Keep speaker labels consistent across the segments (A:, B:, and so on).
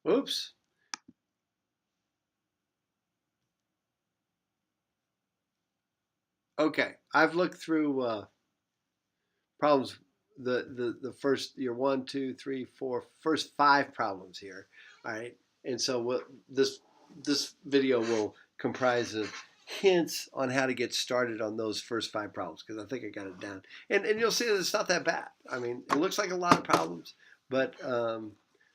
A: Oops. Okay, I've looked through problems. The first your one, two, three, four, first five problems here. All right, and so this video will comprise of hints on how to get started on those first five problems because I think I got it down. And you'll see that it's not that bad. I mean, it looks like a lot of problems, but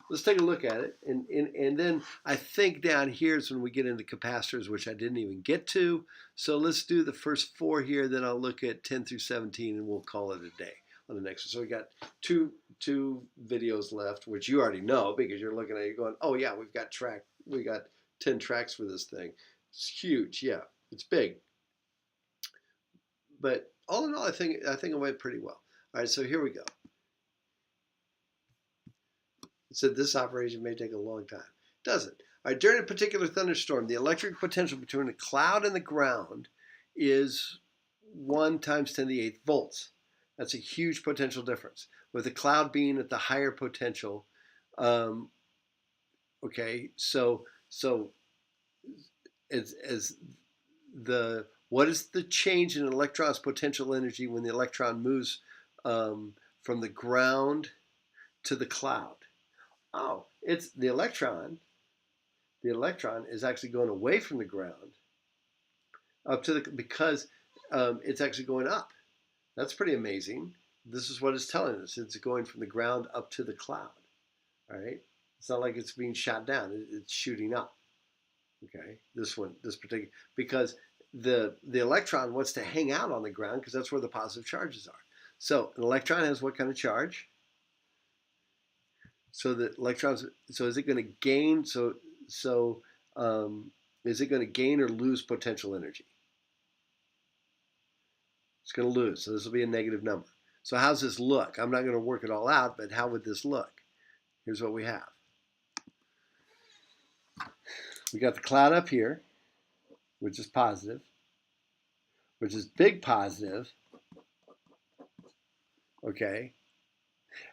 A: let's take a look at it. And then I think down here is when we get into capacitors, which I didn't even get to. So let's do the first four here. Then I'll look at 10 through 17, and we'll call it a day on the next one. So we got two videos left, which you already know because you're looking at it, you're going, oh yeah, we got 10 tracks for this thing. It's huge, yeah, it's big. But all in all, I think it went pretty well. All right, so here we go. It said this operation may take a long time. It doesn't. All right, during a particular thunderstorm, the electric potential between a cloud and the ground is 1 times 10 to the 8th volts. That's a huge potential difference. With the cloud being at the higher potential, okay, so what is the change in an electron's potential energy when the electron moves from the ground to the cloud? Oh, it's the electron. The electron is actually going away from the ground up to the because it's actually going up. That's pretty amazing. This is what it's telling us. It's going from the ground up to the cloud. All right. It's not like it's being shot down. It's shooting up. Okay. This particular, because the electron wants to hang out on the ground because that's where the positive charges are. So an electron has what kind of charge? So the electrons. So is it going to gain? Is it going to gain or lose potential energy? It's going to lose. So this will be a negative number. So how's this look? I'm not going to work it all out, but how would this look? Here's what we have. We got the cloud up here, which is positive, which is big positive. Okay.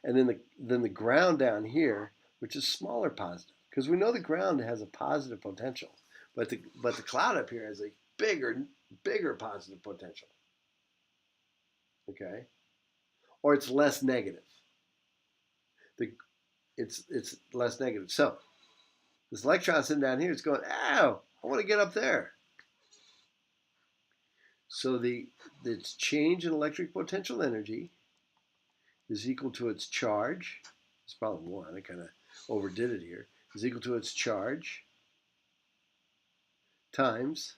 A: And then the ground down here, which is smaller positive, because we know the ground has a positive potential, but the cloud up here has a bigger positive potential. Okay, or it's less negative. It's less negative. So this electron sitting down here is going, ow, I want to get up there. So the change in electric potential energy is equal to its charge. It's problem one. I kind of overdid it here. Is equal to its charge times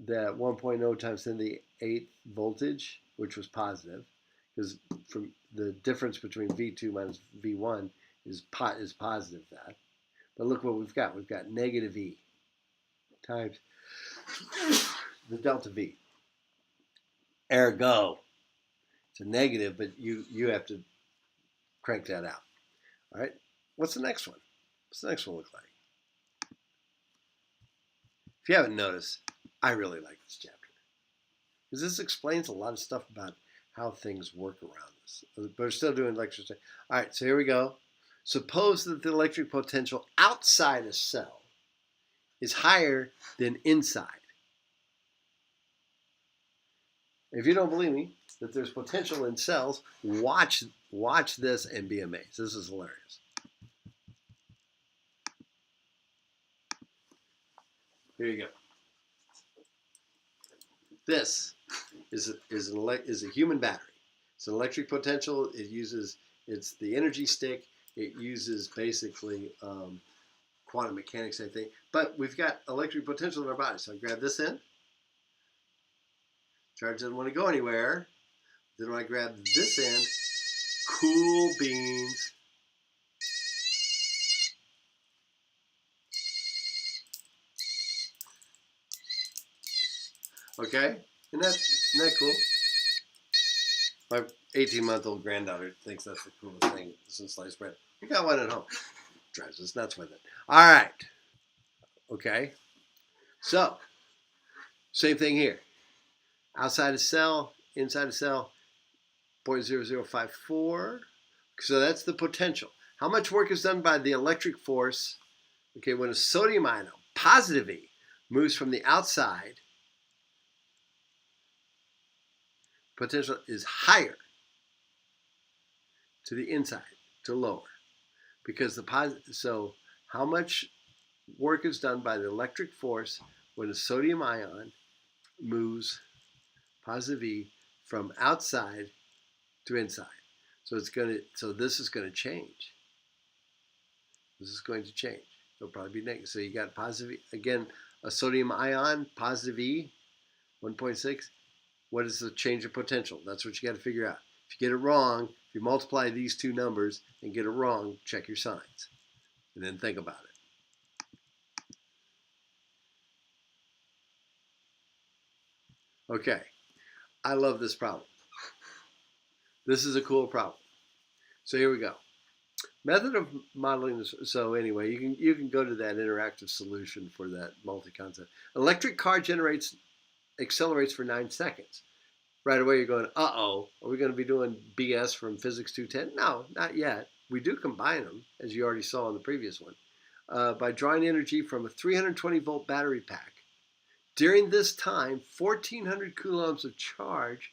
A: that 1.0 times 10 to the 8th voltage, which was positive, because from the difference between V2 minus V1 is positive that. But look what we've got. We've got negative E times the delta V. Ergo, it's a negative, but you have to crank that out. All right. What's the next one? What's the next one look like? If you haven't noticed, I really like this chapter because this explains a lot of stuff about how things work around us. But we're still doing lectures. All right, so here we go. Suppose that the electric potential outside a cell is higher than inside. If you don't believe me that there's potential in cells, watch this and be amazed. This is hilarious. Here you go. This is a human battery. It's an electric potential. It's the energy stick. It uses basically quantum mechanics, I think. But we've got electric potential in our body. So I grab this end. Charge doesn't want to go anywhere. Then when I grab this end, cool beans. Okay? Isn't that cool? My 18-month-old granddaughter thinks that's the coolest thing since sliced bread. We got one at home. Drives us nuts with it. All right. Okay. So, same thing here. Outside a cell, inside a cell, 0.0054. So that's the potential. How much work is done by the electric force, okay, when a sodium ion, positive E, moves from the outside, potential is higher to the inside, to lower. Because the positive, so how much work is done by the electric force when a sodium ion moves, positive E, from outside to inside. So this is gonna change. This is going to change. It'll probably be negative. So you got positive, again, a sodium ion, positive E, 1.6. What is the change of potential? That's what you got to figure out. If you get it wrong, if you multiply these two numbers and get it wrong, check your signs. And then think about it. Okay, I love this problem. This is a cool problem. So here we go. Method of modeling this. So anyway, you can go to that interactive solution for that multi-concept. Electric car accelerates for 9 seconds. Right away you're going, uh-oh, are we going to be doing BS from Physics 210? No, not yet. We do combine them, as you already saw in the previous one, by drawing energy from a 320-volt battery pack. During this time, 1,400 coulombs of charge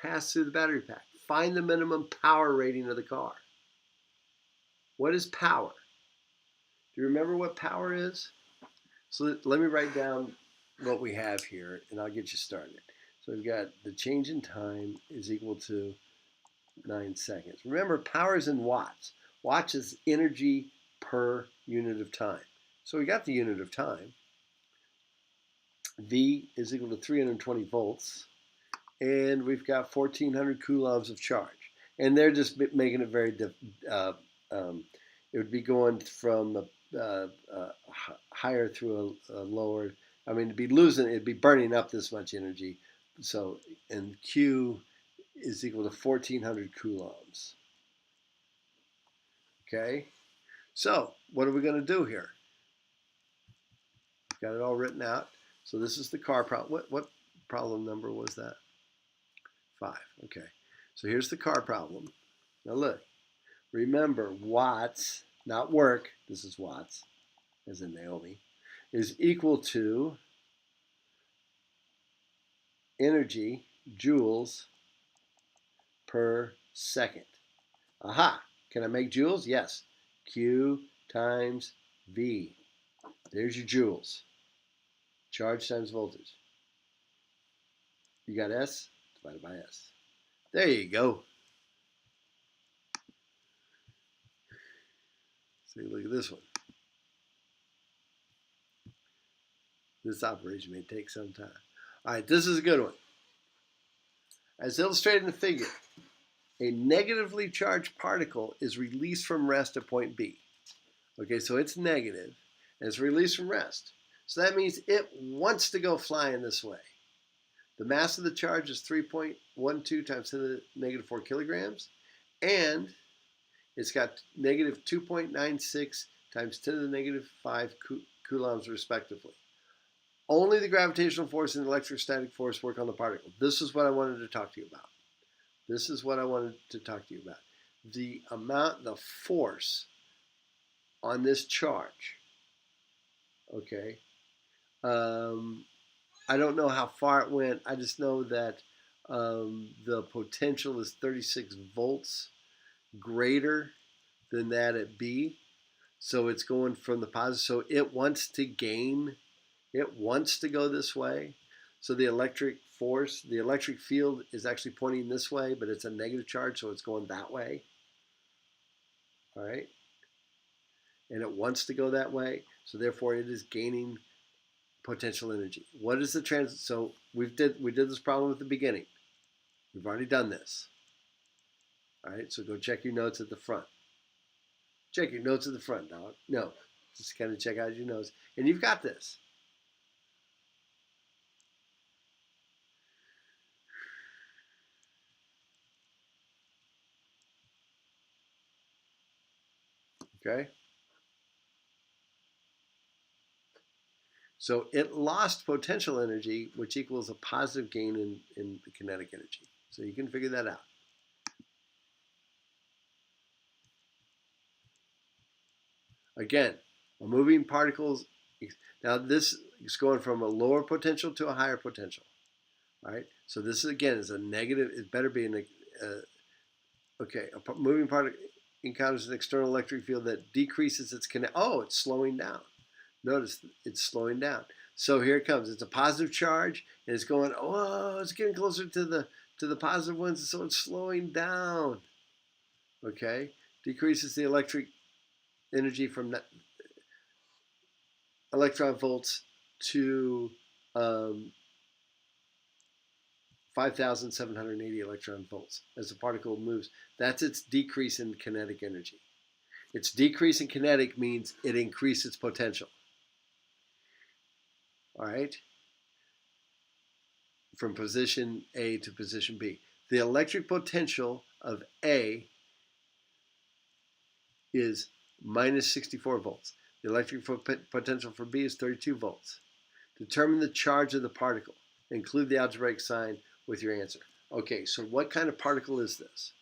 A: pass through the battery pack. Find the minimum power rating of the car. What is power? Do you remember what power is? So let me write down what we have here, and I'll get you started. So we've got the change in time is equal to 9 seconds. Remember, power is in watts. Watts is energy per unit of time. So we got the unit of time. V is equal to 320 volts. And we've got 1,400 coulombs of charge. And they're just making it very it would be going from a higher through a lower. I mean, it'd be burning up this much energy. So, and Q is equal to 1,400 coulombs. Okay, so what are we going to do here? Got it all written out. So this is the car problem. What problem number was that? 5. Okay, so here's the car problem. Now look, remember watts, not work, this is watts, as in Naomi, is equal to energy, joules per second. Aha, can I make joules? Yes. Q times V. There's your joules. Charge times voltage. You got S divided by S. There you go. See, look at this one. This operation may take some time. All right, this is a good one. As illustrated in the figure, a negatively charged particle is released from rest at point B. Okay, so it's negative, and it's released from rest. So that means it wants to go flying this way. The mass of the charge is 3.12 times 10 to the negative 4 kilograms, and it's got negative 2.96 times 10 to the negative 5 coulombs respectively. Only the gravitational force and the electrostatic force work on the particle. This is what I wanted to talk to you about. This is what I wanted to talk to you about. The amount, the force on this charge, okay? I don't know how far it went. I just know that the potential is 36 volts greater than that at B. So it's going from the positive. So it wants to gain. It wants to go this way. So the electric force, the electric field is actually pointing this way, but it's a negative charge, so it's going that way. All right? And it wants to go that way, so therefore it is gaining potential energy. What is the so we did this problem at the beginning. We've already done this. All right, so go check your notes at the front. Check your notes at the front, dog. No, just kind of check out your notes. And you've got this. Okay? So it lost potential energy, which equals a positive gain in the kinetic energy. So you can figure that out. Again, a moving particles. Now this is going from a lower potential to a higher potential. All right. So this is again is a negative. It better be okay. A moving particle encounters an external electric field that decreases its kinetic. Oh, it's slowing down. Notice it's slowing down. So here it comes. It's a positive charge, and it's going. Oh, it's getting closer to the positive ones, so it's slowing down. Okay, decreases the electric energy from electron volts to 5,780 electron volts as the particle moves. That's its decrease in kinetic energy. Its decrease in kinetic means it increases its potential. All right, from position A to position B. The electric potential of A is minus 64 volts. The electric potential for B is 32 volts. Determine the charge of the particle. Include the algebraic sign with your answer. Okay, so what kind of particle is this?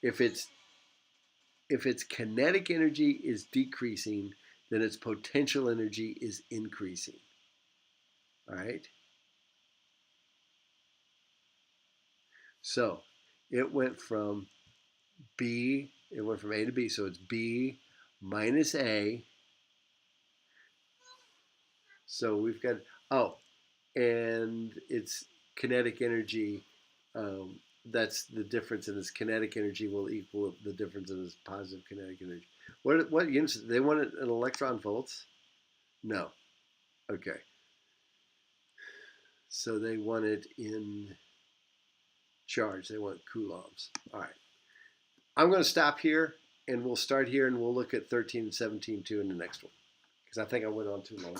A: If its kinetic energy is decreasing, then its potential energy is increasing. All right? So it went from A to B. So it's B minus A. So we've got, and its kinetic energy, that's the difference in its kinetic energy will equal the difference in its positive kinetic energy. What units? They want it in electron volts? No. Okay. So they want it in charge. They want coulombs. All right. I'm going to stop here, and we'll start here, and we'll look at 13 and 17 too in the next one, because I think I went on too long.